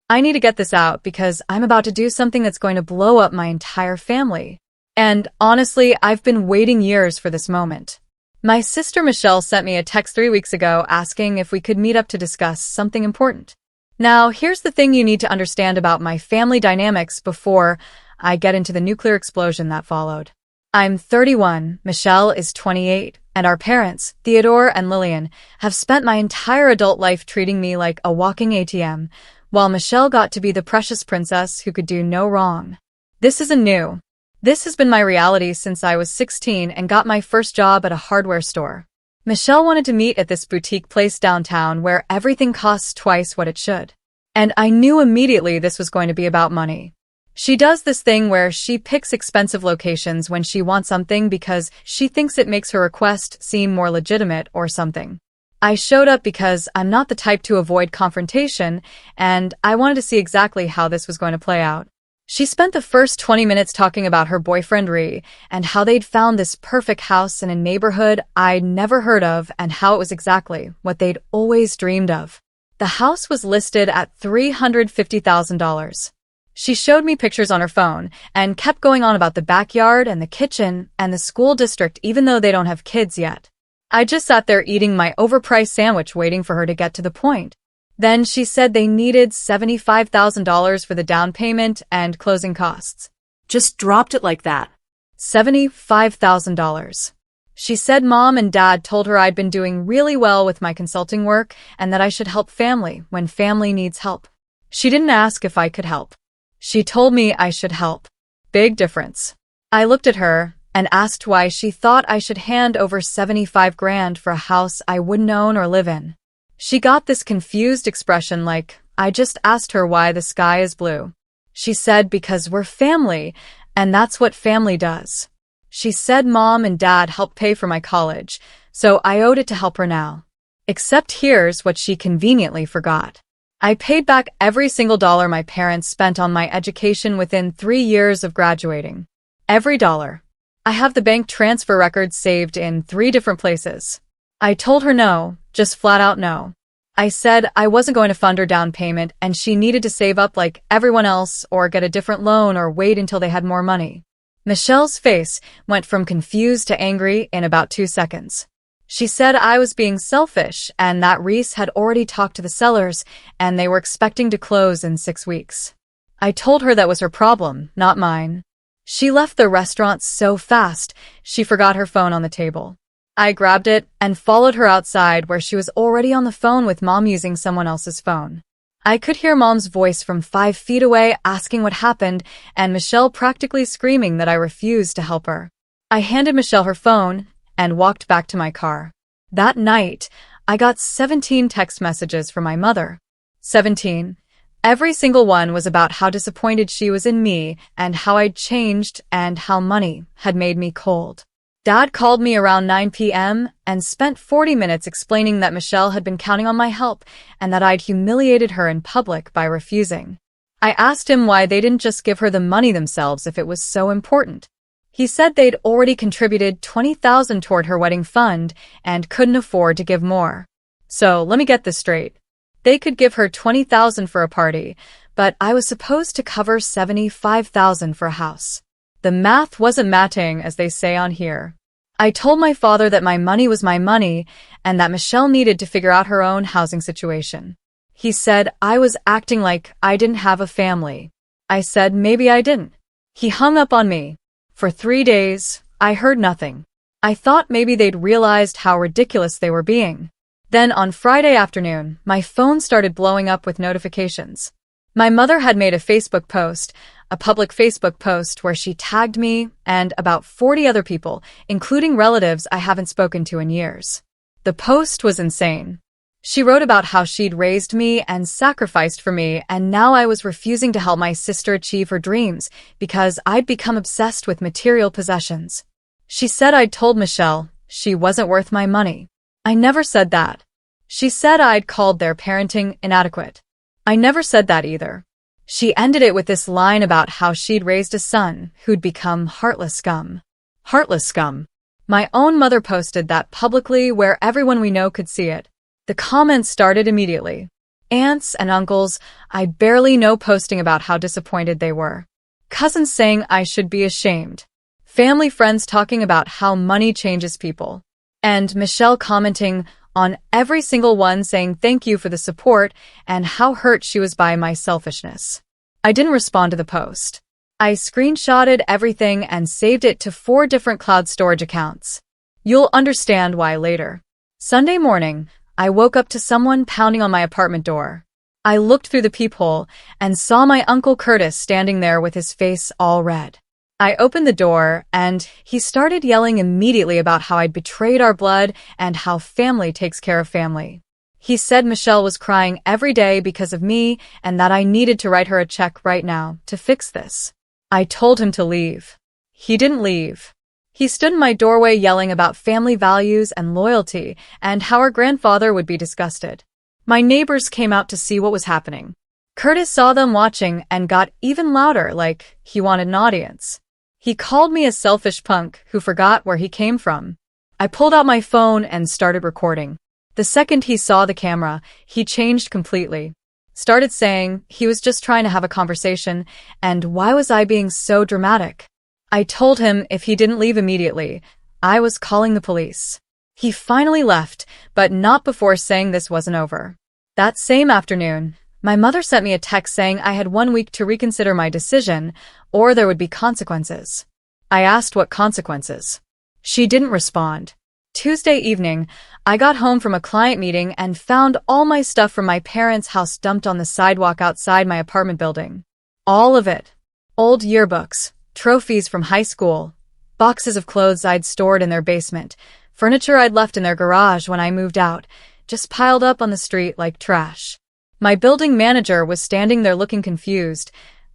I need to get this out because I'm about to do something that's going to blow up my entire family. And honestly, I've been waiting years for this moment. My sister Michelle sent me a text 3 weeks ago asking if we could meet up to discuss something important. Now, here's the thing you need to understand about my family dynamics before I get into the nuclear explosion that followed. I'm 31, Michelle is 28, and our parents, Theodore and Lillian, have spent my entire adult life treating me like a walking ATM, while Michelle got to be the precious princess who could do no wrong. This isn't new. This has been my reality since I was 16 and got my first job at a hardware store. Michelle wanted to meet at this boutique place downtown where everything costs twice what it should. And I knew immediately this was going to be about money. She does this thing where she picks expensive locations when she wants something because she thinks it makes her request seem more legitimate or something. I showed up because I'm not the type to avoid confrontation, and I wanted to see exactly how this was going to play out. She spent the first 20 minutes talking about her boyfriend Ree and how they'd found this perfect house in a neighborhood I'd never heard of and how it was exactly what they'd always dreamed of. The house was listed at $350,000. She showed me pictures on her phone and kept going on about the backyard and the kitchen and the school district even though they don't have kids yet. I just sat there eating my overpriced sandwich waiting for her to get to the point. Then she said they needed $75,000 for the down payment and closing costs. Just dropped it like that. $75,000. She said Mom and Dad told her I'd been doing really well with my consulting work and that I should help family when family needs help. She didn't ask if I could help. She told me I should help. Big difference. I looked at her and asked why she thought I should hand over $75,000 for a house I wouldn't own or live in. She got this confused expression like I just asked her why the sky is blue. She said because we're family, and that's what family does. She said Mom and Dad helped pay for my college, so I owed it to help her now. Except here's what she conveniently forgot. I paid back every single dollar my parents spent on my education within 3 years of graduating. Every dollar. I have the bank transfer records saved in 3 different places. I told her no, just flat out no. I said I wasn't going to fund her down payment and she needed to save up like everyone else or get a different loan or wait until they had more money. Michelle's face went from confused to angry in about 2 seconds. She said I was being selfish and that Reese had already talked to the sellers and they were expecting to close in 6 weeks. I told her that was her problem, not mine. She left the restaurant so fast, she forgot her phone on the table. I grabbed it and followed her outside where she was already on the phone with Mom using someone else's phone. I could hear Mom's voice from 5 feet away asking what happened and Michelle practically screaming that I refused to help her. I handed Michelle her phone and walked back to my car. That night, I got 17 text messages from my mother. 17. Every single one was about how disappointed she was in me and how I'd changed and how money had made me cold. Dad called me around 9 p.m. and spent 40 minutes explaining that Michelle had been counting on my help and that I'd humiliated her in public by refusing. I asked him why they didn't just give her the money themselves if it was so important. He said they'd already contributed $20,000 toward her wedding fund and couldn't afford to give more. So let me get this straight. They could give her $20,000 for a party, but I was supposed to cover $75,000 for a house. The math wasn't matching, as they say on here. I told my father that my money was my money and that Michelle needed to figure out her own housing situation. He said I was acting like I didn't have a family. I said maybe I didn't. He hung up on me. For 3 days, I heard nothing. I thought maybe they'd realized how ridiculous they were being. Then on Friday afternoon, my phone started blowing up with notifications. My mother had made a Facebook post, a public Facebook post where she tagged me and about 40 other people, including relatives I haven't spoken to in years. The post was insane. She wrote about how she'd raised me and sacrificed for me, and now I was refusing to help my sister achieve her dreams because I'd become obsessed with material possessions. She said I'd told Michelle she wasn't worth my money. I never said that. She said I'd called their parenting inadequate. I never said that either. She ended it with this line about how she'd raised a son who'd become heartless scum. Heartless scum. My own mother posted that publicly where everyone we know could see it. The comments started immediately. Aunts and uncles I barely know posting about how disappointed they were. Cousins saying I should be ashamed. Family friends talking about how money changes people. And Michelle commenting on every single one saying thank you for the support and how hurt she was by my selfishness. I didn't respond to the post. I screenshotted everything and saved it to 4 different cloud storage accounts. You'll understand why later. Sunday morning, I woke up to someone pounding on my apartment door. I looked through the peephole and saw my Uncle Curtis standing there with his face all red. I opened the door and he started yelling immediately about how I'd betrayed our blood and how family takes care of family. He said Michelle was crying every day because of me and that I needed to write her a check right now to fix this. I told him to leave. He didn't leave. He stood in my doorway yelling about family values and loyalty and how our grandfather would be disgusted. My neighbors came out to see what was happening. Curtis saw them watching and got even louder, like he wanted an audience. He called me a selfish punk who forgot where he came from. I pulled out my phone and started recording. The second he saw the camera, he changed completely. Started saying he was just trying to have a conversation, and why was I being so dramatic? I told him if he didn't leave immediately, I was calling the police. He finally left, but not before saying this wasn't over. That same afternoon, my mother sent me a text saying I had 1 week to reconsider my decision, or there would be consequences. I asked what consequences. She didn't respond. Tuesday evening, I got home from a client meeting and found all my stuff from my parents' house dumped on the sidewalk outside my apartment building. All of it. Old yearbooks, trophies from high school, boxes of clothes I'd stored in their basement, furniture I'd left in their garage when I moved out, just piled up on the street like trash. My building manager was standing there looking confused,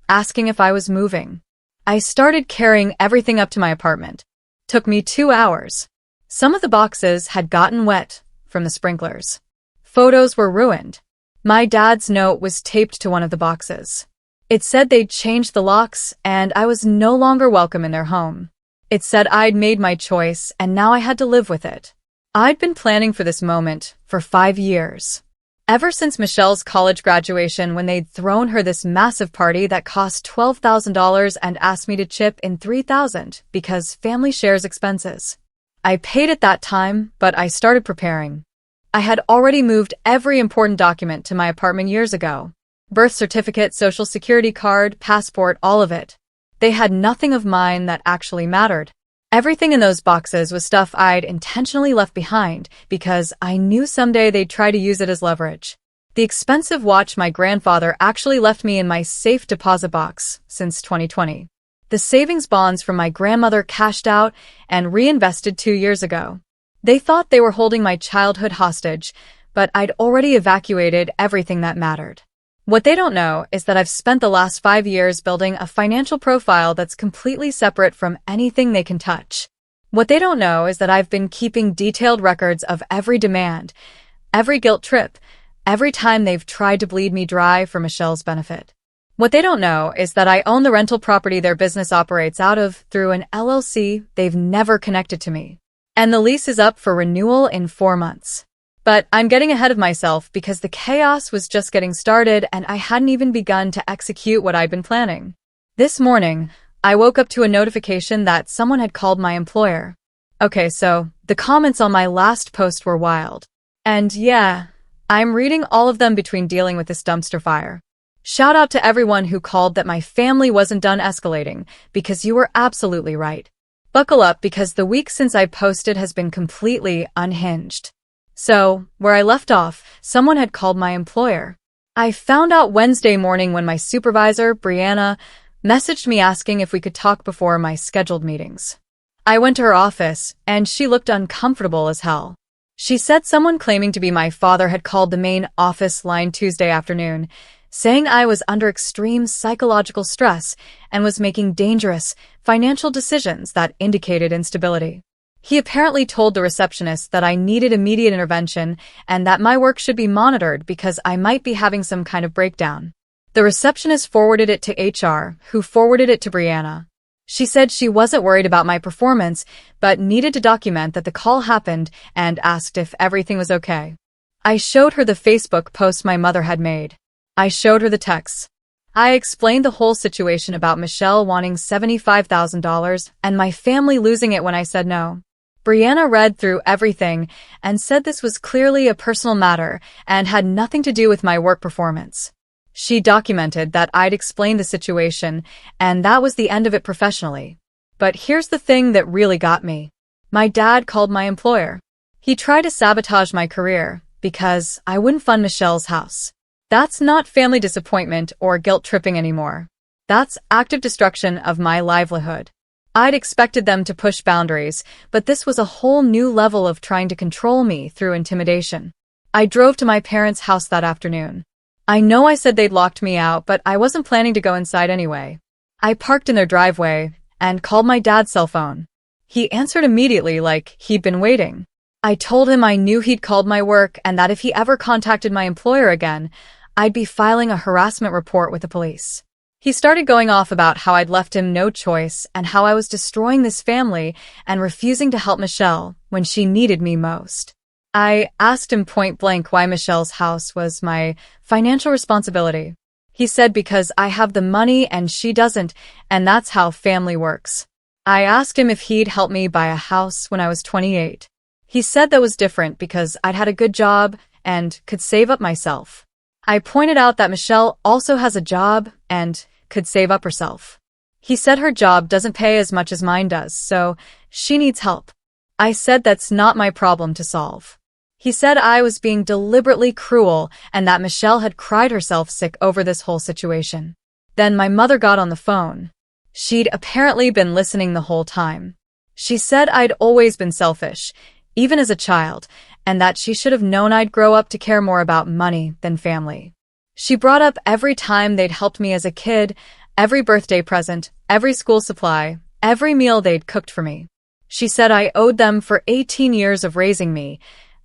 asking if I was moving. I started carrying everything up to my apartment. Took me 2 hours. Some of the boxes had gotten wet from the sprinklers. Photos were ruined. My dad's note was taped to one of the boxes. It said they'd changed the locks and I was no longer welcome in their home. It said I'd made my choice and now I had to live with it. I'd been planning for this moment for 5 years. Ever since Michelle's college graduation, when they'd thrown her this massive party that cost $12,000 and asked me to chip in $3,000 because family shares expenses. I paid at that time, but I started preparing. I had already moved every important document to my apartment years ago. Birth certificate, social security card, passport, all of it. They had nothing of mine that actually mattered. Everything in those boxes was stuff I'd intentionally left behind because I knew someday they'd try to use it as leverage. The expensive watch my grandfather actually left me in my safe deposit box since 2020. The savings bonds from my grandmother cashed out and reinvested 2 years ago. They thought they were holding my childhood hostage, but I'd already evacuated everything that mattered. What they don't know is that I've spent the last 5 years building a financial profile that's completely separate from anything they can touch. What they don't know is that I've been keeping detailed records of every demand, every guilt trip, every time they've tried to bleed me dry for Michelle's benefit. What they don't know is that I own the rental property their business operates out of through an LLC they've never connected to me. And the lease is up for renewal in 4 months. But I'm getting ahead of myself because the chaos was just getting started and I hadn't even begun to execute what I'd been planning. This morning, I woke up to a notification that someone had called my employer. Okay, so the comments on my last post were wild. And yeah, I'm reading all of them between dealing with this dumpster fire. Shout out to everyone who called that my family wasn't done escalating, because you were absolutely right. Buckle up because the week since I posted has been completely unhinged. So, where I left off, someone had called my employer. I found out Wednesday morning when my supervisor, Brianna, messaged me asking if we could talk before my scheduled meetings. I went to her office, and she looked uncomfortable as hell. She said someone claiming to be my father had called the main office line Tuesday afternoon, saying I was under extreme psychological stress and was making dangerous financial decisions that indicated instability. He apparently told the receptionist that I needed immediate intervention and that my work should be monitored because I might be having some kind of breakdown. The receptionist forwarded it to HR, who forwarded it to Brianna. She said she wasn't worried about my performance, but needed to document that the call happened and asked if everything was okay. I showed her the Facebook post my mother had made. I showed her the texts. I explained the whole situation about Michelle wanting $75,000 and my family losing it when I said no. Brianna read through everything and said this was clearly a personal matter and had nothing to do with my work performance. She documented that I'd explained the situation, and that was the end of it professionally. But here's the thing that really got me. My dad called my employer. He tried to sabotage my career because I wouldn't fund Michelle's house. That's not family disappointment or guilt tripping anymore. That's active destruction of my livelihood. I'd expected them to push boundaries, but this was a whole new level of trying to control me through intimidation. I drove to my parents' house that afternoon. I know I said they'd locked me out, but I wasn't planning to go inside anyway. I parked in their driveway and called my dad's cell phone. He answered immediately like he'd been waiting. I told him I knew he'd called my work and that if he ever contacted my employer again, I'd be filing a harassment report with the police. He started going off about how I'd left him no choice and how I was destroying this family and refusing to help Michelle when she needed me most. I asked him point blank why Michelle's house was my financial responsibility. He said because I have the money and she doesn't, and that's how family works. I asked him if he'd help me buy a house when I was 28. He said that was different because I'd had a good job and could save up myself. I pointed out that Michelle also has a job and could save up herself. He said her job doesn't pay as much as mine does, so she needs help. I said that's not my problem to solve. He said I was being deliberately cruel and that Michelle had cried herself sick over this whole situation. Then my mother got on the phone. She'd apparently been listening the whole time. She said I'd always been selfish, even as a child, and that she should have known I'd grow up to care more about money than family. She brought up every time they'd helped me as a kid, every birthday present, every school supply, every meal they'd cooked for me. She said I owed them for 18 years of raising me,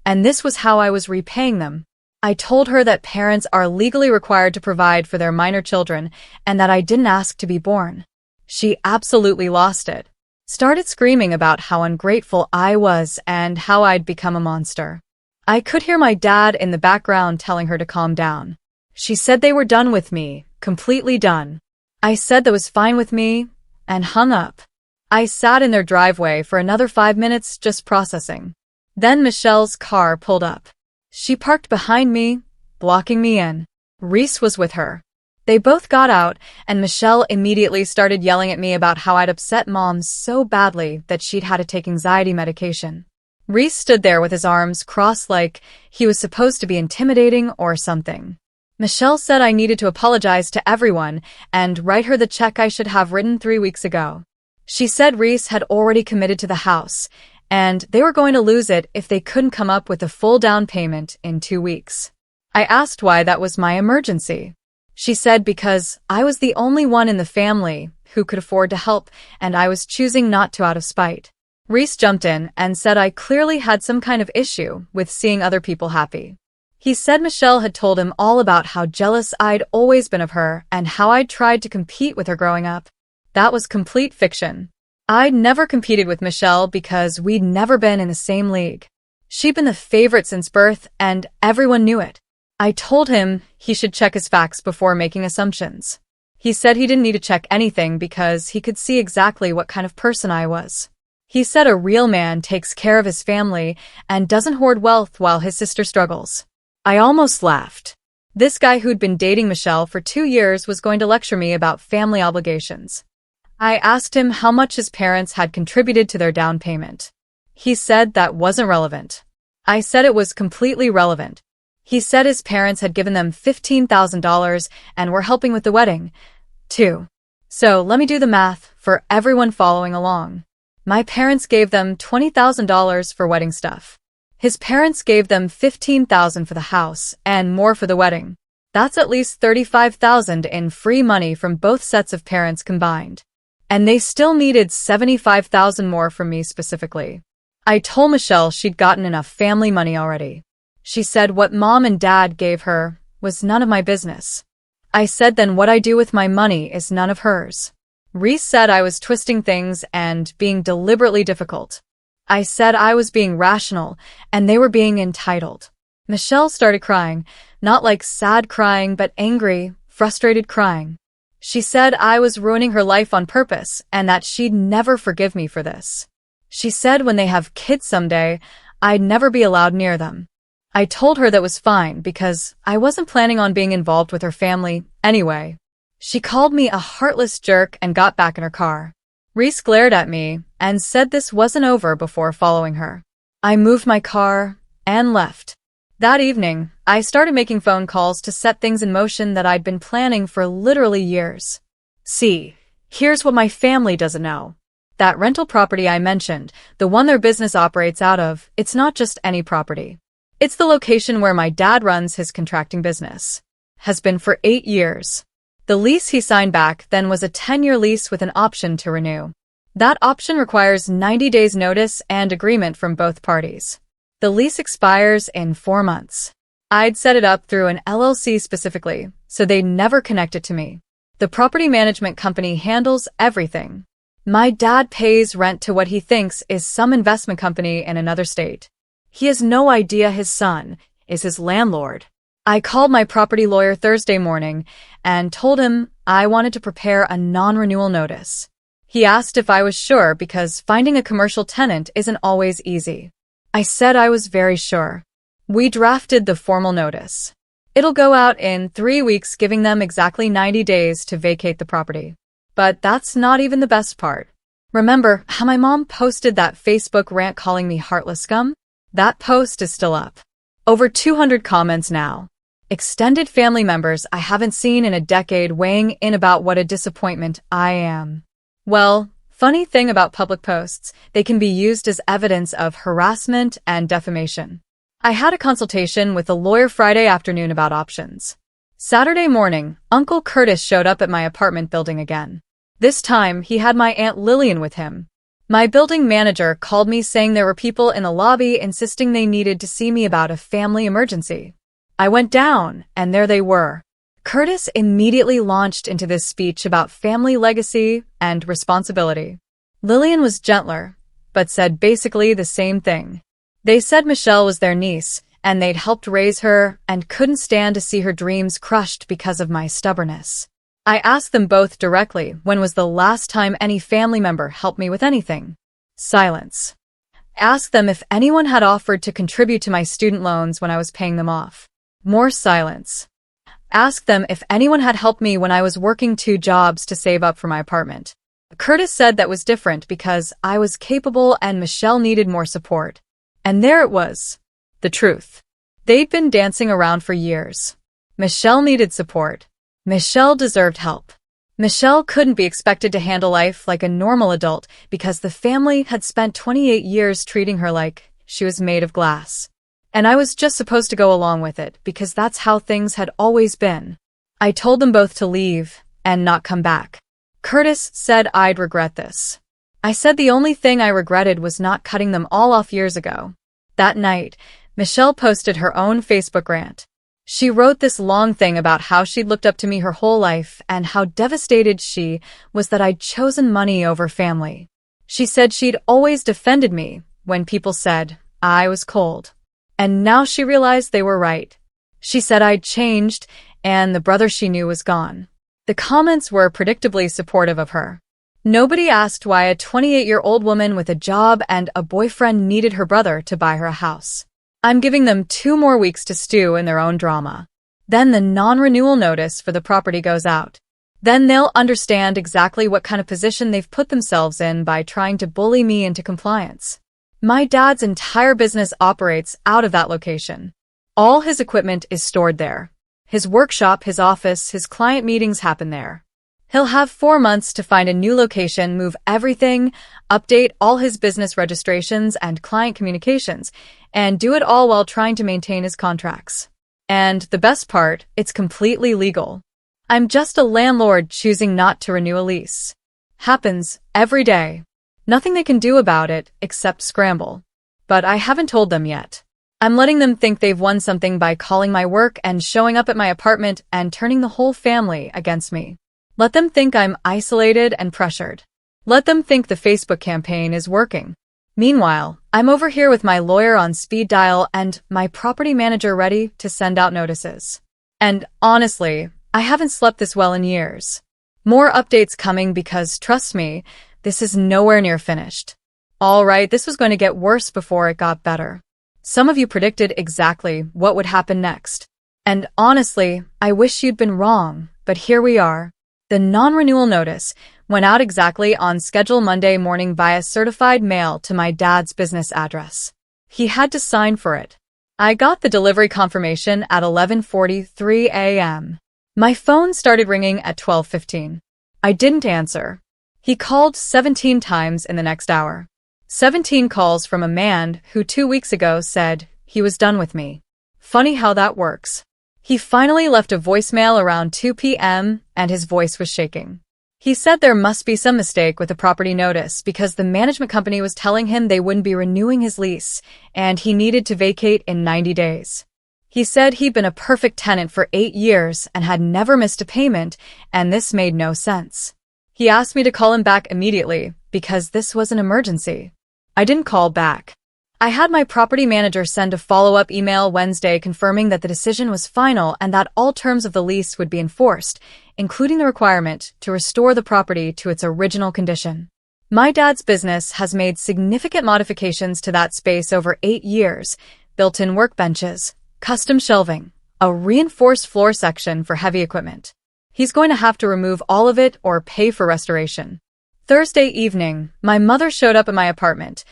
and this was how I was repaying them. I told her that parents are legally required to provide for their minor children and that I didn't ask to be born. She absolutely lost it. Started screaming about how ungrateful I was and how I'd become a monster. I could hear my dad in the background telling her to calm down. She said they were done with me, completely done. I said that was fine with me, and hung up. I sat in their driveway for another 5 minutes just processing. Then Michelle's car pulled up. She parked behind me, blocking me in. Reese was with her. They both got out, and Michelle immediately started yelling at me about how I'd upset Mom so badly that she'd had to take anxiety medication. Reese stood there with his arms crossed like he was supposed to be intimidating or something. Michelle said I needed to apologize to everyone and write her the check I should have written 3 weeks ago. She said Reese had already committed to the house, and they were going to lose it if they couldn't come up with a full down payment in 2 weeks. I asked why that was my emergency. She said because I was the only one in the family who could afford to help, and I was choosing not to out of spite. Reese jumped in and said I clearly had some kind of issue with seeing other people happy. He said Michelle had told him all about how jealous I'd always been of her and how I'd tried to compete with her growing up. That was complete fiction. I'd never competed with Michelle because we'd never been in the same league. She'd been the favorite since birth, and everyone knew it. I told him he should check his facts before making assumptions. He said he didn't need to check anything because he could see exactly what kind of person I was. He said a real man takes care of his family and doesn't hoard wealth while his sister struggles. I almost laughed. This guy who'd been dating Michelle for 2 years was going to lecture me about family obligations. I asked him how much his parents had contributed to their down payment. He said that wasn't relevant. I said it was completely relevant. He said his parents had given them $15,000 and were helping with the wedding, too. So let me do the math for everyone following along. My parents gave them $20,000 for wedding stuff. His parents gave them $15,000 for the house and more for the wedding. That's at least $35,000 in free money from both sets of parents combined. And they still needed $75,000 more from me specifically. I told Michelle she'd gotten enough family money already. She said what Mom and Dad gave her was none of my business. I said then what I do with my money is none of hers. Reese said I was twisting things and being deliberately difficult. I said I was being rational and they were being entitled. Michelle started crying, not like sad crying, but angry, frustrated crying. She said I was ruining her life on purpose and that she'd never forgive me for this. She said when they have kids someday, I'd never be allowed near them. I told her that was fine because I wasn't planning on being involved with her family anyway. She called me a heartless jerk and got back in her car. Reese glared at me and said this wasn't over before following her. I moved my car and left. That evening, I started making phone calls to set things in motion that I'd been planning for literally years. See, here's what my family doesn't know. That rental property I mentioned, the one their business operates out of, it's not just any property. It's the location where my dad runs his contracting business. Has been for 8 years. The lease he signed back then was a 10-year lease with an option to renew. That option requires 90 days notice and agreement from both parties. The lease expires in 4 months. I'd set it up through an LLC specifically, so they'd never connect it to me. The property management company handles everything. My dad pays rent to what he thinks is some investment company in another state. He has no idea his son is his landlord. I called my property lawyer Thursday morning and told him I wanted to prepare a non-renewal notice. He asked if I was sure because finding a commercial tenant isn't always easy. I said I was very sure. We drafted the formal notice. It'll go out in 3 weeks, giving them exactly 90 days to vacate the property. But that's not even the best part. Remember how my mom posted that Facebook rant calling me Heartless Scum? That post is still up. Over 200 comments now. Extended family members I haven't seen in a decade weighing in about what a disappointment I am. Well, funny thing about public posts, they can be used as evidence of harassment and defamation. I had a consultation with a lawyer Friday afternoon about options. Saturday morning, Uncle Curtis showed up at my apartment building again. This time, he had my Aunt Lillian with him. My building manager called me saying there were people in the lobby insisting they needed to see me about a family emergency. I went down, and there they were. Curtis immediately launched into this speech about family legacy and responsibility. Lillian was gentler, but said basically the same thing. They said Michelle was their niece, and they'd helped raise her and couldn't stand to see her dreams crushed because of my stubbornness. I asked them both directly when was the last time any family member helped me with anything. Silence. Asked them if anyone had offered to contribute to my student loans when I was paying them off. More silence. Asked them if anyone had helped me when I was working 2 jobs to save up for my apartment. Curtis said that was different because I was capable and Michelle needed more support. And there it was. The truth. They'd been dancing around for years. Michelle needed support. Michelle deserved help. Michelle couldn't be expected to handle life like a normal adult because the family had spent 28 years treating her like she was made of glass. And I was just supposed to go along with it because that's how things had always been. I told them both to leave and not come back. Curtis said I'd regret this. I said the only thing I regretted was not cutting them all off years ago. That night, Michelle posted her own Facebook rant. She wrote this long thing about how she'd looked up to me her whole life and how devastated she was that I'd chosen money over family. She said she'd always defended me when people said I was cold. And now she realized they were right. She said I'd changed and the brother she knew was gone. The comments were predictably supportive of her. Nobody asked why a 28-year-old woman with a job and a boyfriend needed her brother to buy her a house. I'm giving them 2 more weeks to stew in their own drama. Then the non-renewal notice for the property goes out. Then they'll understand exactly what kind of position they've put themselves in by trying to bully me into compliance. My dad's entire business operates out of that location. All his equipment is stored there. His workshop, his office, his client meetings happen there. He'll have 4 months to find a new location, move everything, update all his business registrations and client communications, and do it all while trying to maintain his contracts. And the best part, it's completely legal. I'm just a landlord choosing not to renew a lease. Happens every day. Nothing they can do about it except scramble. But I haven't told them yet. I'm letting them think they've won something by calling my work and showing up at my apartment and turning the whole family against me. Let them think I'm isolated and pressured. Let them think the Facebook campaign is working. Meanwhile, I'm over here with my lawyer on speed dial and my property manager ready to send out notices. And honestly, I haven't slept this well in years. More updates coming because, trust me, this is nowhere near finished. Alright, this was going to get worse before it got better. Some of you predicted exactly what would happen next. And honestly, I wish you'd been wrong, but here we are. The non-renewal notice went out exactly on schedule Monday morning via certified mail to my dad's business address. He had to sign for it. I got the delivery confirmation at 11:43 a.m. My phone started ringing at 12:15. I didn't answer. He called 17 times in the next hour. 17 calls from a man who 2 weeks ago said he was done with me. Funny how that works. He finally left a voicemail around 2 p.m. and his voice was shaking. He said there must be some mistake with the property notice because the management company was telling him they wouldn't be renewing his lease and he needed to vacate in 90 days. He said he'd been a perfect tenant for 8 years and had never missed a payment, and this made no sense. He asked me to call him back immediately because this was an emergency. I didn't call back. I had my property manager send a follow-up email Wednesday confirming that the decision was final and that all terms of the lease would be enforced, including the requirement to restore the property to its original condition. My dad's business has made significant modifications to that space over 8 years, built-in workbenches, custom shelving, a reinforced floor section for heavy equipment. He's going to have to remove all of it or pay for restoration. Thursday evening, my mother showed up at my apartment,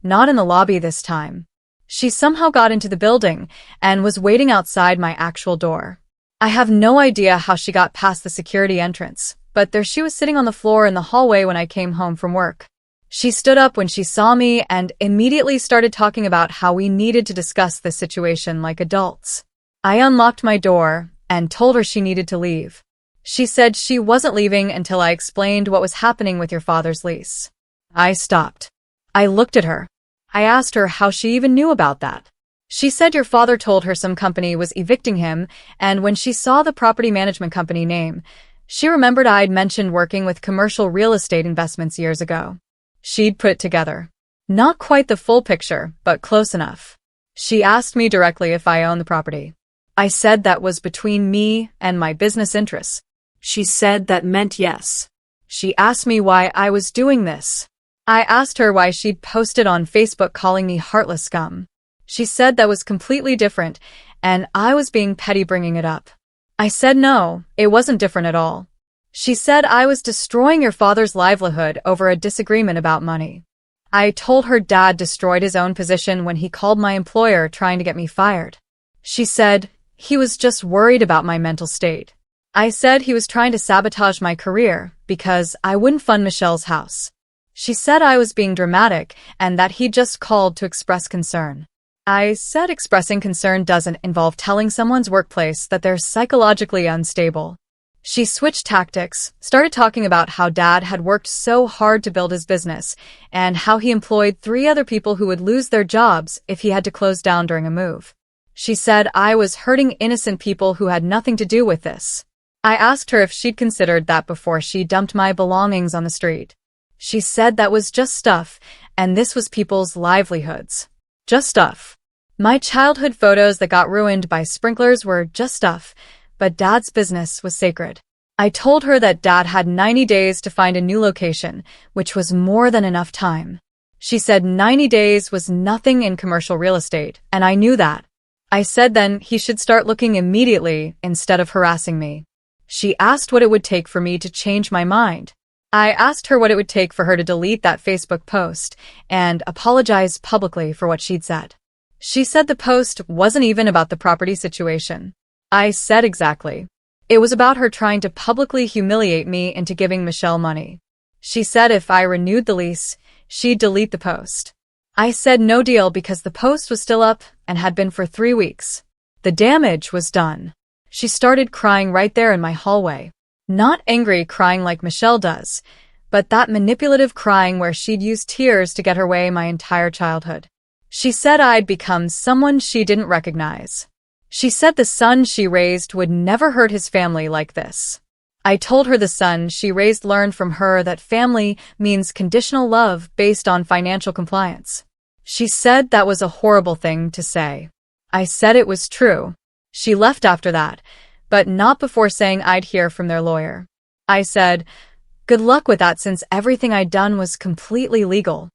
not in the lobby this time. She somehow got into the building and was waiting outside my actual door. I have no idea how she got past the security entrance, but there she was sitting on the floor in the hallway when I came home from work. She stood up when she saw me and immediately started talking about how we needed to discuss this situation like adults. I unlocked my door and told her she needed to leave. She said she wasn't leaving until I explained what was happening with your father's lease. I stopped. I looked at her. I asked her how she even knew about that. She said your father told her some company was evicting him, and when she saw the property management company name, she remembered I'd mentioned working with commercial real estate investments years ago. She'd put it together. Not quite the full picture, but close enough. She asked me directly if I owned the property. I said that was between me and my business interests. She said that meant yes. She asked me why I was doing this. I asked her why she'd posted on Facebook calling me Heartless Scum. She said that was completely different, and I was being petty bringing it up. I said no, it wasn't different at all. She said I was destroying your father's livelihood over a disagreement about money. I told her dad destroyed his own position when he called my employer trying to get me fired. She said he was just worried about my mental state. I said he was trying to sabotage my career because I wouldn't fund Michelle's house. She said I was being dramatic and that he just called to express concern. I said expressing concern doesn't involve telling someone's workplace that they're psychologically unstable. She switched tactics, started talking about how Dad had worked so hard to build his business and how he employed 3 other people who would lose their jobs if he had to close down during a move. She said I was hurting innocent people who had nothing to do with this. I asked her if she'd considered that before she dumped my belongings on the street. She said that was just stuff, and this was people's livelihoods. Just stuff. My childhood photos that got ruined by sprinklers were just stuff, but Dad's business was sacred. I told her that Dad had 90 days to find a new location, which was more than enough time. She said 90 days was nothing in commercial real estate, and I knew that. I said then he should start looking immediately instead of harassing me. She asked what it would take for me to change my mind. I asked her what it would take for her to delete that Facebook post and apologize publicly for what she'd said. She said the post wasn't even about the property situation. I said exactly. It was about her trying to publicly humiliate me into giving Michelle money. She said if I renewed the lease, she'd delete the post. I said no deal because the post was still up and had been for 3 weeks. The damage was done. She started crying right there in my hallway. Not angry crying like Michelle does, but that manipulative crying where she'd use tears to get her way my entire childhood. She said I'd become someone she didn't recognize. She said the son she raised would never hurt his family like this. I told her the son she raised learned from her that family means conditional love based on financial compliance. She said that was a horrible thing to say. I said it was true. She left after that, but not before saying I'd hear from their lawyer. I said, good luck with that since everything I'd done was completely legal.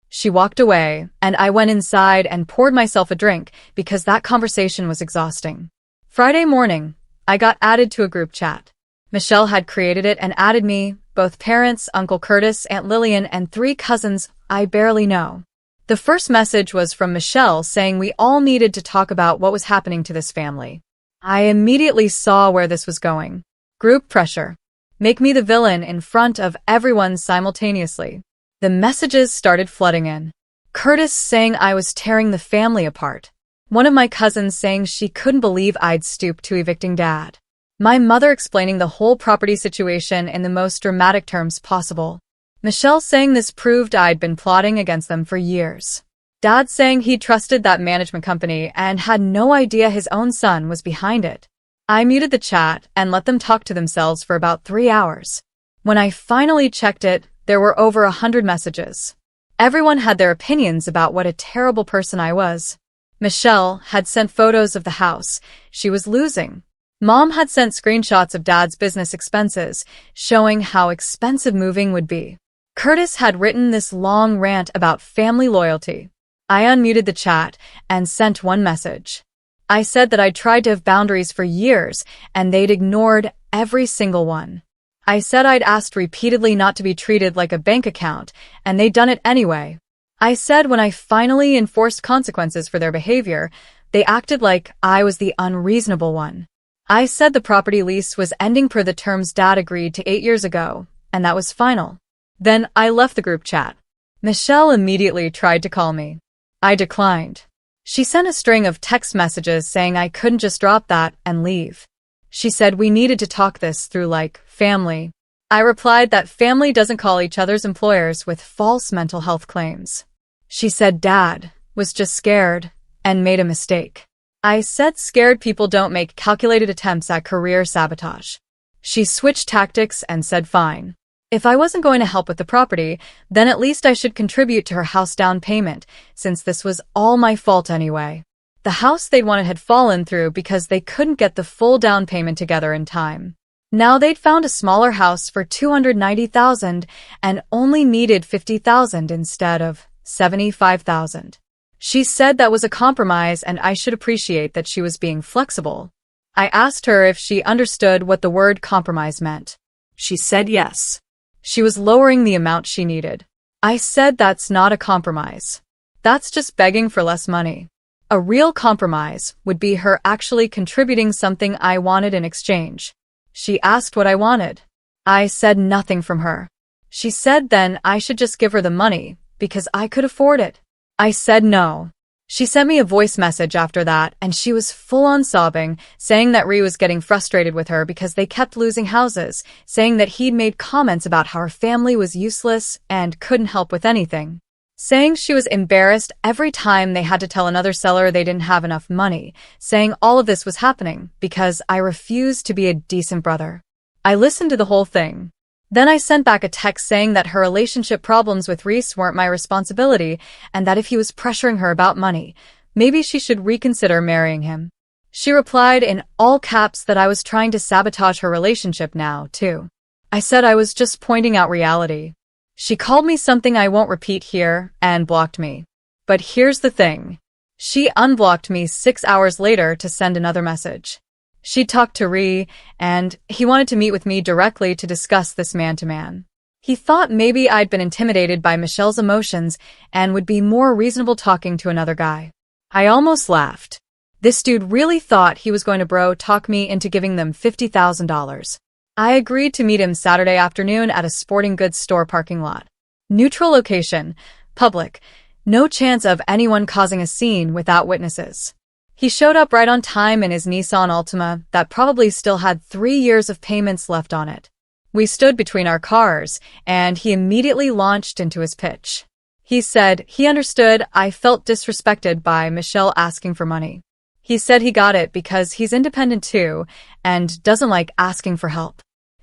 She walked away, and I went inside and poured myself a drink because that conversation was exhausting. Friday morning, I got added to a group chat. Michelle had created it and added me, both parents, Uncle Curtis, Aunt Lillian, and 3 cousins I barely know. The first message was from Michelle saying we all needed to talk about what was happening to this family. I immediately saw where this was going. Group pressure. Make me the villain in front of everyone simultaneously. The messages started flooding in. Curtis saying I was tearing the family apart. One of my cousins saying she couldn't believe I'd stooped to evicting Dad. My mother explaining the whole property situation in the most dramatic terms possible. Michelle saying this proved I'd been plotting against them for years. Dad saying he trusted that management company and had no idea his own son was behind it. I muted the chat and let them talk to themselves for about 3 hours. When I finally checked it, there were over 100 messages. Everyone had their opinions about what a terrible person I was. Michelle had sent photos of the house she was losing. Mom had sent screenshots of Dad's business expenses, showing how expensive moving would be. Curtis had written this long rant about family loyalty. I unmuted the chat and sent one message. I said that I'd tried to have boundaries for years, and they'd ignored every single one. I said I'd asked repeatedly not to be treated like a bank account, and they'd done it anyway. I said when I finally enforced consequences for their behavior, they acted like I was the unreasonable one. I said the property lease was ending per the terms Dad agreed to 8 years ago, and that was final. Then I left the group chat. Michelle immediately tried to call me. I declined. She sent a string of text messages saying I couldn't just drop that and leave. She said we needed to talk this through like family. I replied that family doesn't call each other's employers with false mental health claims. She said Dad was just scared and made a mistake. I said scared people don't make calculated attempts at career sabotage. She switched tactics and said fine. If I wasn't going to help with the property, then at least I should contribute to her house down payment, since this was all my fault anyway. The house they'd wanted had fallen through because they couldn't get the full down payment together in time. Now they'd found a smaller house for $290,000 and only needed $50,000 instead of $75,000. She said that was a compromise and I should appreciate that she was being flexible. I asked her if she understood what the word compromise meant. She said yes. She was lowering the amount she needed. I said that's not a compromise. That's just begging for less money. A real compromise would be her actually contributing something I wanted in exchange. She asked what I wanted. I said nothing from her. She said then I should just give her the money because I could afford it. I said no. She sent me a voice message after that and she was full on sobbing, saying that Ree was getting frustrated with her because they kept losing houses, saying that he'd made comments about how her family was useless and couldn't help with anything. Saying she was embarrassed every time they had to tell another seller they didn't have enough money, saying all of this was happening because I refused to be a decent brother. I listened to the whole thing. Then I sent back a text saying that her relationship problems with Reese weren't my responsibility and that if he was pressuring her about money, maybe she should reconsider marrying him. She replied in all caps that I was trying to sabotage her relationship now, too. I said I was just pointing out reality. She called me something I won't repeat here and blocked me. But here's the thing. She unblocked me 6 hours later to send another message. She talked to Ree, and he wanted to meet with me directly to discuss this man-to-man. He thought maybe I'd been intimidated by Michelle's emotions and would be more reasonable talking to another guy. I almost laughed. This dude really thought he was going to talk me into giving them $50,000. I agreed to meet him Saturday afternoon at a sporting goods store parking lot. Neutral location, public, no chance of anyone causing a scene without witnesses. He showed up right on time in his Nissan Altima that probably still had 3 years of payments left on it. We stood between our cars, and he immediately launched into his pitch. He said he understood I felt disrespected by Michelle asking for money. He said he got it because he's independent too and doesn't like asking for help.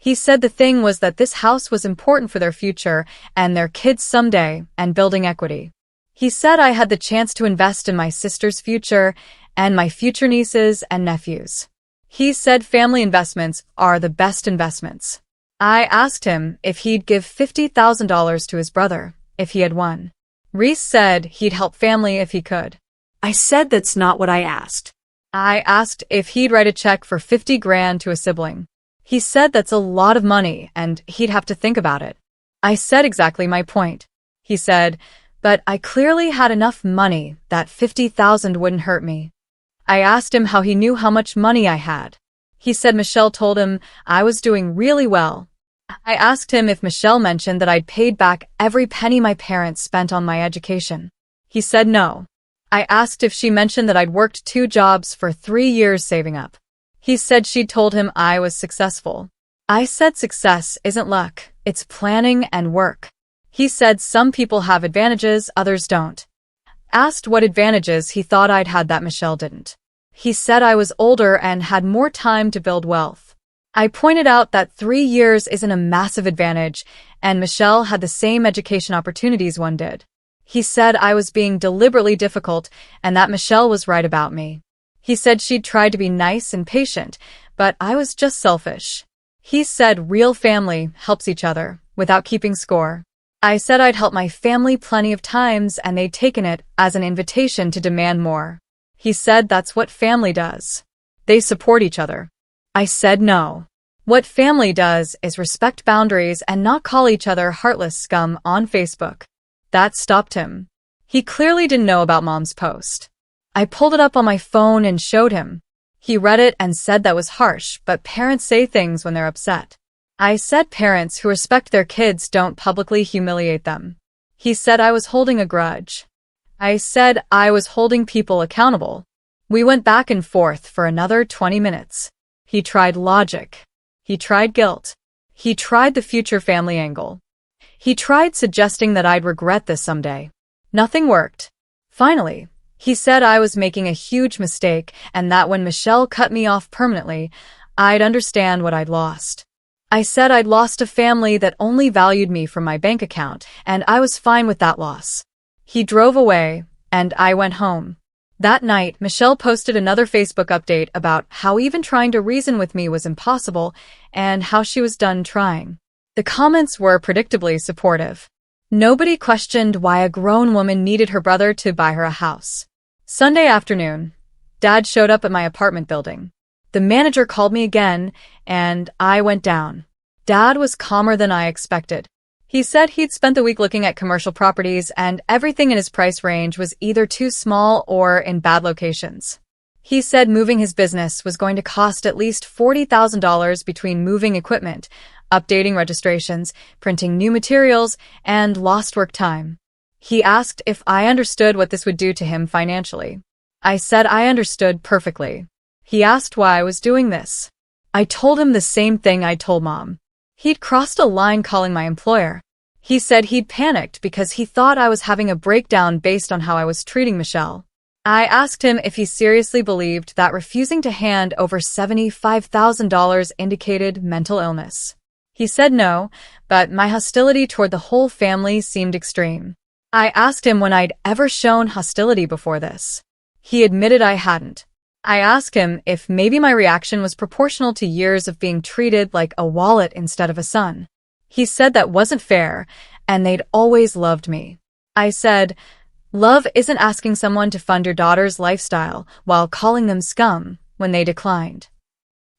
He said the thing was that this house was important for their future and their kids someday and building equity. He said I had the chance to invest in my sister's future and my future nieces and nephews. He said family investments are the best investments. I asked him if he'd give $50,000 to his brother if he had won. Reese said he'd help family if he could. I said that's not what I asked. I asked if he'd write a check for 50 grand to a sibling. He said that's a lot of money and he'd have to think about it. I said exactly my point. He said, but I clearly had enough money that 50,000 wouldn't hurt me. I asked him how he knew how much money I had. He said Michelle told him I was doing really well. I asked him if Michelle mentioned that I'd paid back every penny my parents spent on my education. He said no. I asked if she mentioned that I'd worked 2 jobs for 3 years saving up. He said she'd told him I was successful. I said success isn't luck, it's planning and work. He said some people have advantages, others don't. Asked what advantages he thought I'd had that Michelle didn't. He said I was older and had more time to build wealth. I pointed out that 3 years isn't a massive advantage, and Michelle had the same education opportunities one did. He said I was being deliberately difficult and that Michelle was right about me. He said she'd tried to be nice and patient, but I was just selfish. He said real family helps each other, without keeping score. I said I'd helped my family plenty of times and they'd taken it as an invitation to demand more. He said that's what family does. They support each other. I said no. What family does is respect boundaries and not call each other heartless scum on Facebook. That stopped him. He clearly didn't know about Mom's post. I pulled it up on my phone and showed him. He read it and said that was harsh, but parents say things when they're upset. I said parents who respect their kids don't publicly humiliate them. He said I was holding a grudge. I said I was holding people accountable. We went back and forth for another 20 minutes. He tried logic. He tried guilt. He tried the future family angle. He tried suggesting that I'd regret this someday. Nothing worked. Finally, he said I was making a huge mistake and that when Michelle cut me off permanently, I'd understand what I'd lost. I said I'd lost a family that only valued me from my bank account, and I was fine with that loss. He drove away, and I went home. That night, Michelle posted another Facebook update about how even trying to reason with me was impossible and how she was done trying. The comments were predictably supportive. Nobody questioned why a grown woman needed her brother to buy her a house. Sunday afternoon, Dad showed up at my apartment building. The manager called me again, and I went down. Dad was calmer than I expected. He said he'd spent the week looking at commercial properties and everything in his price range was either too small or in bad locations. He said moving his business was going to cost at least $40,000 between moving equipment, updating registrations, printing new materials, and lost work time. He asked if I understood what this would do to him financially. I said I understood perfectly. He asked why I was doing this. I told him the same thing I told Mom. He'd crossed a line calling my employer. He said he'd panicked because he thought I was having a breakdown based on how I was treating Michelle. I asked him if he seriously believed that refusing to hand over $75,000 indicated mental illness. He said no, but my hostility toward the whole family seemed extreme. I asked him when I'd ever shown hostility before this. He admitted I hadn't. I asked him if maybe my reaction was proportional to years of being treated like a wallet instead of a son. He said that wasn't fair, and they'd always loved me. I said, love isn't asking someone to fund your daughter's lifestyle while calling them scum when they declined.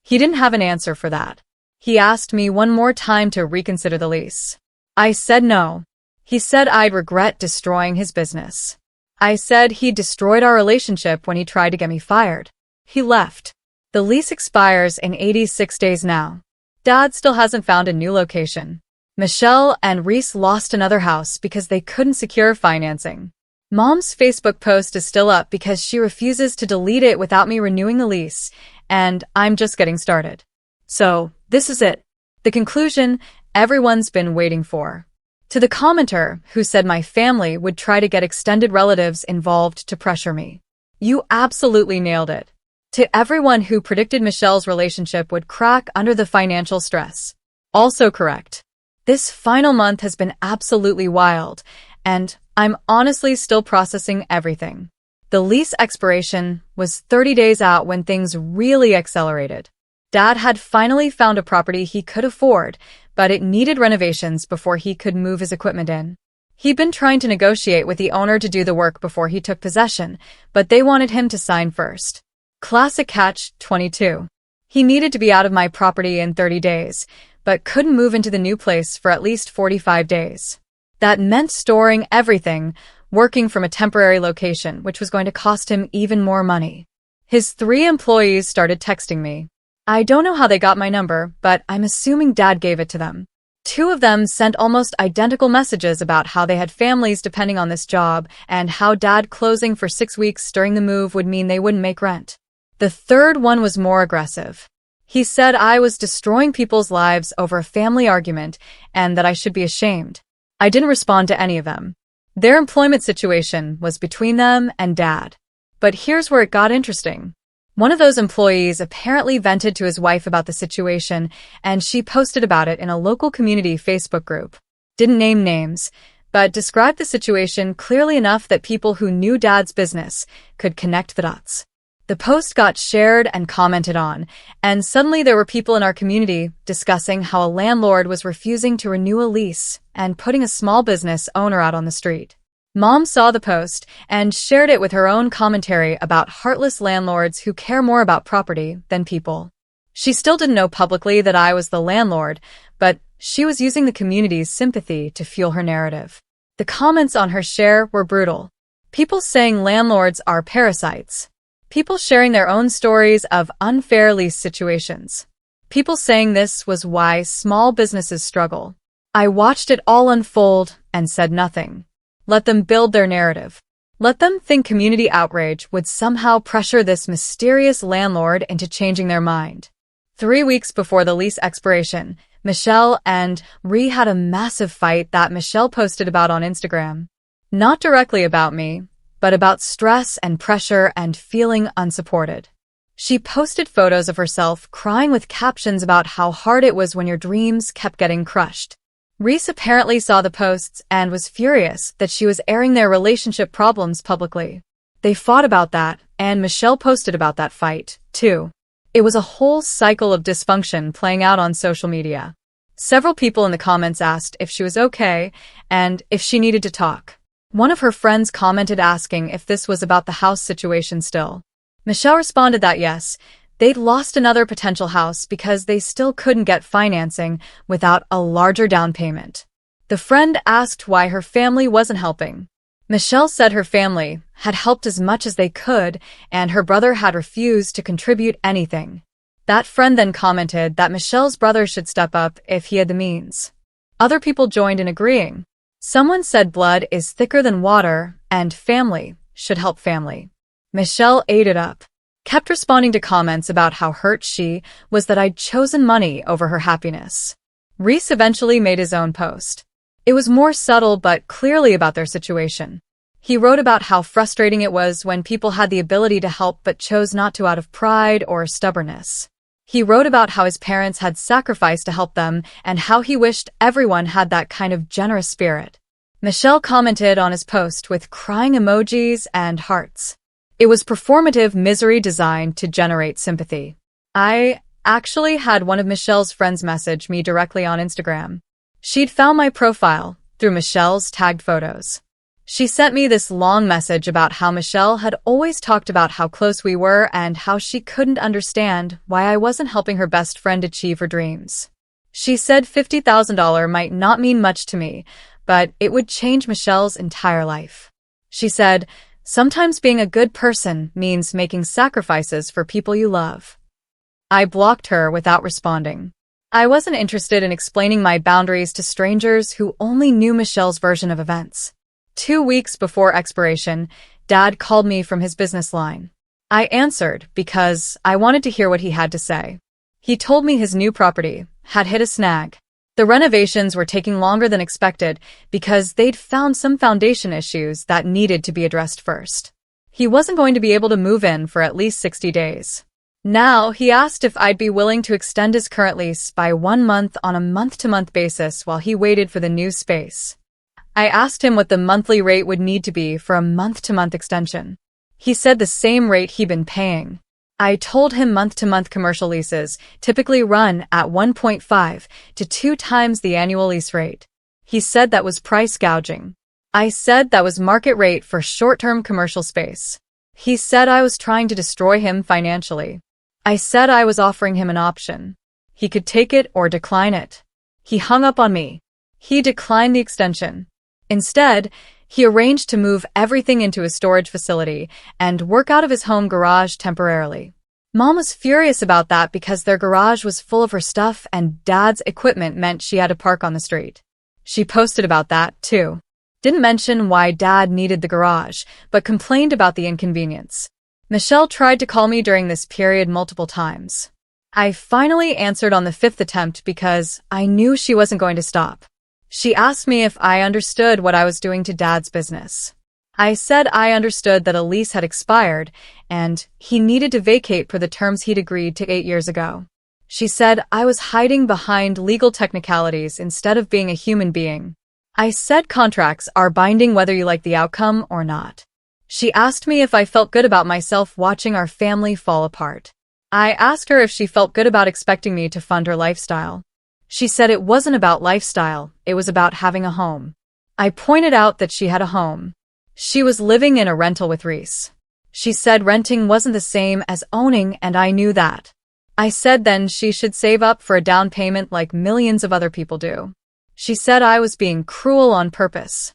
He didn't have an answer for that. He asked me one more time to reconsider the lease. I said no. He said I'd regret destroying his business. I said he destroyed our relationship when he tried to get me fired. He left. The lease expires in 86 days now. Dad still hasn't found a new location. Michelle and Reese lost another house because they couldn't secure financing. Mom's Facebook post is still up because she refuses to delete it without me renewing the lease, and I'm just getting started. So, this is it. The conclusion everyone's been waiting for. To the commenter who said my family would try to get extended relatives involved to pressure me. You absolutely nailed it. To everyone who predicted Michelle's relationship would crack under the financial stress. Also correct. This final month has been absolutely wild, and I'm honestly still processing everything. The lease expiration was 30 days out when things really accelerated. Dad had finally found a property he could afford, but it needed renovations before he could move his equipment in. He'd been trying to negotiate with the owner to do the work before he took possession, but they wanted him to sign first. Classic catch-22. He needed to be out of my property in 30 days, but couldn't move into the new place for at least 45 days. That meant storing everything, working from a temporary location, which was going to cost him even more money. His 3 employees started texting me. I don't know how they got my number, but I'm assuming Dad gave it to them. 2 of them sent almost identical messages about how they had families depending on this job and how Dad closing for 6 weeks during the move would mean they wouldn't make rent. The third one was more aggressive. He said I was destroying people's lives over a family argument and that I should be ashamed. I didn't respond to any of them. Their employment situation was between them and Dad. But here's where it got interesting. One of those employees apparently vented to his wife about the situation, and she posted about it in a local community Facebook group. Didn't name names, but described the situation clearly enough that people who knew Dad's business could connect the dots. The post got shared and commented on, and suddenly there were people in our community discussing how a landlord was refusing to renew a lease and putting a small business owner out on the street. Mom saw the post and shared it with her own commentary about heartless landlords who care more about property than people. She still didn't know publicly that I was the landlord, but she was using the community's sympathy to fuel her narrative. The comments on her share were brutal. People saying landlords are parasites. People sharing their own stories of unfair lease situations. People saying this was why small businesses struggle. I watched it all unfold and said nothing. Let them build their narrative. Let them think community outrage would somehow pressure this mysterious landlord into changing their mind. 3 weeks before the lease expiration, Michelle and Ree had a massive fight that Michelle posted about on Instagram. Not directly about me, but about stress and pressure and feeling unsupported. She posted photos of herself crying with captions about how hard it was when your dreams kept getting crushed. Reese apparently saw the posts and was furious that she was airing their relationship problems publicly. They fought about that, and Michelle posted about that fight, too. It was a whole cycle of dysfunction playing out on social media. Several people in the comments asked if she was okay and if she needed to talk. One of her friends commented asking if this was about the house situation still. Michelle responded that yes, they'd lost another potential house because they still couldn't get financing without a larger down payment. The friend asked why her family wasn't helping. Michelle said her family had helped as much as they could and her brother had refused to contribute anything. That friend then commented that Michelle's brother should step up if he had the means. Other people joined in agreeing. Someone said blood is thicker than water and family should help family. Michelle ate it up. Kept responding to comments about how hurt she was that I'd chosen money over her happiness. Reese eventually made his own post. It was more subtle but clearly about their situation. He wrote about how frustrating it was when people had the ability to help but chose not to out of pride or stubbornness. He wrote about how his parents had sacrificed to help them and how he wished everyone had that kind of generous spirit. Michelle commented on his post with crying emojis and hearts. It was performative misery designed to generate sympathy. I actually had one of Michelle's friends message me directly on Instagram. She'd found my profile through Michelle's tagged photos. She sent me this long message about how Michelle had always talked about how close we were and how she couldn't understand why I wasn't helping her best friend achieve her dreams. She said $50,000 might not mean much to me, but it would change Michelle's entire life. She said, "Sometimes being a good person means making sacrifices for people you love." I blocked her without responding. I wasn't interested in explaining my boundaries to strangers who only knew Michelle's version of events. 2 weeks before expiration, Dad called me from his business line. I answered because I wanted to hear what he had to say. He told me his new property had hit a snag. The renovations were taking longer than expected because they'd found some foundation issues that needed to be addressed first. He wasn't going to be able to move in for at least 60 days. Now, he asked if I'd be willing to extend his current lease by 1 month on a month-to-month basis while he waited for the new space. I asked him what the monthly rate would need to be for a month-to-month extension. He said the same rate he'd been paying. I told him month-to-month commercial leases typically run at 1.5 to 2 times the annual lease rate. He said that was price gouging. I said that was market rate for short-term commercial space. He said I was trying to destroy him financially. I said I was offering him an option. He could take it or decline it. He hung up on me. He declined the extension. Instead, he arranged to move everything into a storage facility and work out of his home garage temporarily. Mom was furious about that because their garage was full of her stuff and Dad's equipment meant she had to park on the street. She posted about that, too. Didn't mention why Dad needed the garage, but complained about the inconvenience. Michelle tried to call me during this period multiple times. I finally answered on the 5th attempt because I knew she wasn't going to stop. She asked me if I understood what I was doing to Dad's business. I said I understood that a lease had expired and he needed to vacate per the terms he'd agreed to 8 years ago. She said I was hiding behind legal technicalities instead of being a human being. I said contracts are binding whether you like the outcome or not. She asked me if I felt good about myself watching our family fall apart. I asked her if she felt good about expecting me to fund her lifestyle. She said it wasn't about lifestyle, it was about having a home. I pointed out that she had a home. She was living in a rental with Reese. She said renting wasn't the same as owning and I knew that. I said then she should save up for a down payment like millions of other people do. She said I was being cruel on purpose.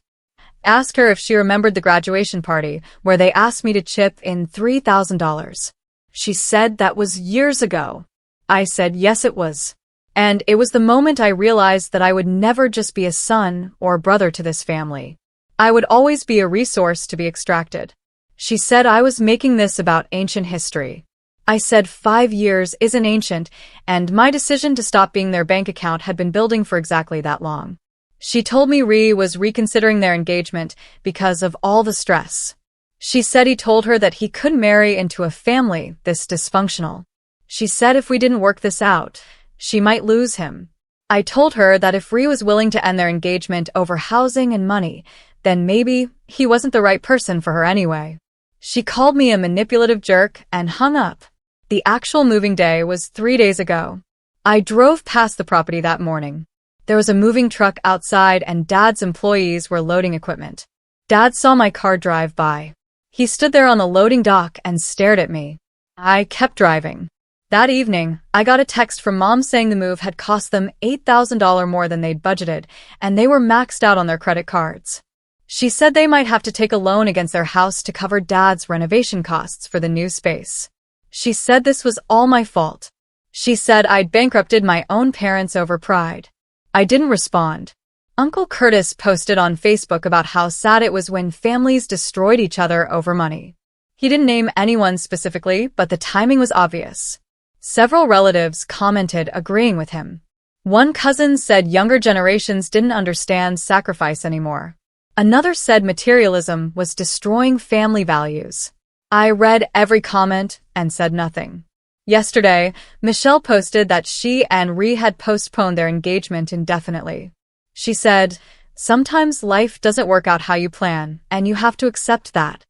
Asked her if she remembered the graduation party where they asked me to chip in $3,000. She said that was years ago. I said yes it was. And it was the moment I realized that I would never just be a son or brother to this family. I would always be a resource to be extracted. She said I was making this about ancient history. I said 5 years isn't ancient, and my decision to stop being their bank account had been building for exactly that long. She told me Ree was reconsidering their engagement because of all the stress. She said he told her that he couldn't marry into a family this dysfunctional. She said if we didn't work this out, she might lose him. I told her that if Ree was willing to end their engagement over housing and money, then maybe he wasn't the right person for her anyway. She called me a manipulative jerk and hung up. The actual moving day was 3 days ago. I drove past the property that morning. There was a moving truck outside and Dad's employees were loading equipment. Dad saw my car drive by. He stood there on the loading dock and stared at me. I kept driving. That evening, I got a text from Mom saying the move had cost them $8,000 more than they'd budgeted, and they were maxed out on their credit cards. She said they might have to take a loan against their house to cover Dad's renovation costs for the new space. She said this was all my fault. She said I'd bankrupted my own parents over pride. I didn't respond. Uncle Curtis posted on Facebook about how sad it was when families destroyed each other over money. He didn't name anyone specifically, but the timing was obvious. Several relatives commented agreeing with him. One cousin said younger generations didn't understand sacrifice anymore. Another said materialism was destroying family values. I read every comment and said nothing. Yesterday, Michelle posted that she and Ree had postponed their engagement indefinitely. She said, "Sometimes life doesn't work out how you plan, and you have to accept that."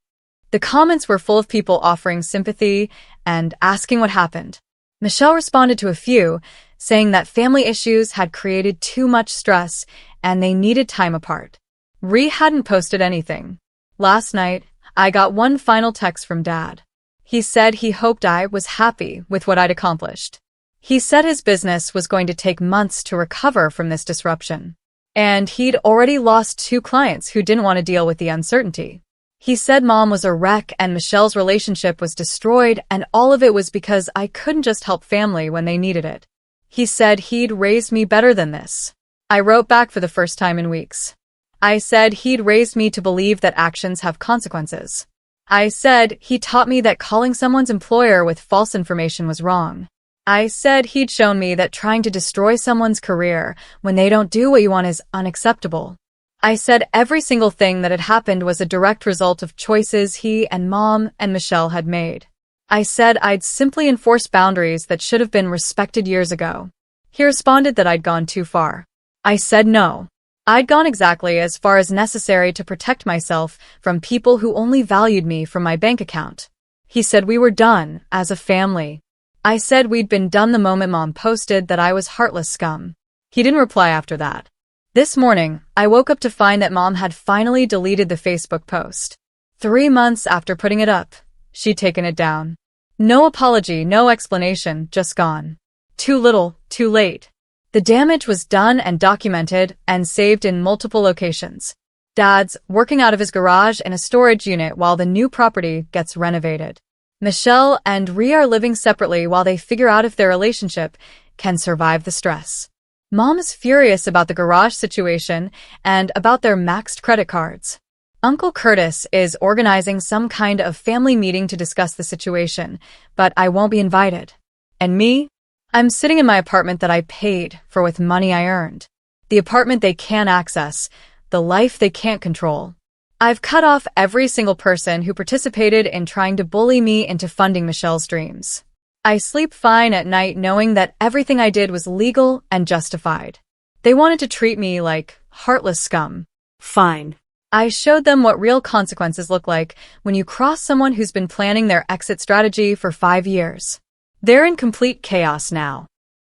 The comments were full of people offering sympathy and asking what happened. Michelle responded to a few, saying that family issues had created too much stress and they needed time apart. Ree hadn't posted anything. Last night, I got one final text from Dad. He said he hoped I was happy with what I'd accomplished. He said his business was going to take months to recover from this disruption. And he'd already lost 2 clients who didn't want to deal with the uncertainty. He said Mom was a wreck and Michelle's relationship was destroyed, and all of it was because I couldn't just help family when they needed it. He said he'd raised me better than this. I wrote back for the first time in weeks. I said he'd raised me to believe that actions have consequences. I said he taught me that calling someone's employer with false information was wrong. I said he'd shown me that trying to destroy someone's career when they don't do what you want is unacceptable. I said every single thing that had happened was a direct result of choices he and Mom and Michelle had made. I said I'd simply enforced boundaries that should have been respected years ago. He responded that I'd gone too far. I said no. I'd gone exactly as far as necessary to protect myself from people who only valued me from my bank account. He said we were done, as a family. I said we'd been done the moment Mom posted that I was heartless scum. He didn't reply after that. This morning, I woke up to find that Mom had finally deleted the Facebook post. 3 months after putting it up, she'd taken it down. No apology, no explanation, just gone. Too little, too late. The damage was done and documented and saved in multiple locations. Dad's working out of his garage in a storage unit while the new property gets renovated. Michelle and Rhea are living separately while they figure out if their relationship can survive the stress. Mom is furious about the garage situation and about their maxed credit cards. Uncle Curtis is organizing some kind of family meeting to discuss the situation, but I won't be invited. And me? I'm sitting in my apartment that I paid for with money I earned. The apartment they can't access, the life they can't control. I've cut off every single person who participated in trying to bully me into funding Michelle's dreams. I sleep fine at night knowing that everything I did was legal and justified. They wanted to treat me like heartless scum. Fine. I showed them what real consequences look like when you cross someone who's been planning their exit strategy for 5 years. They're in complete chaos now.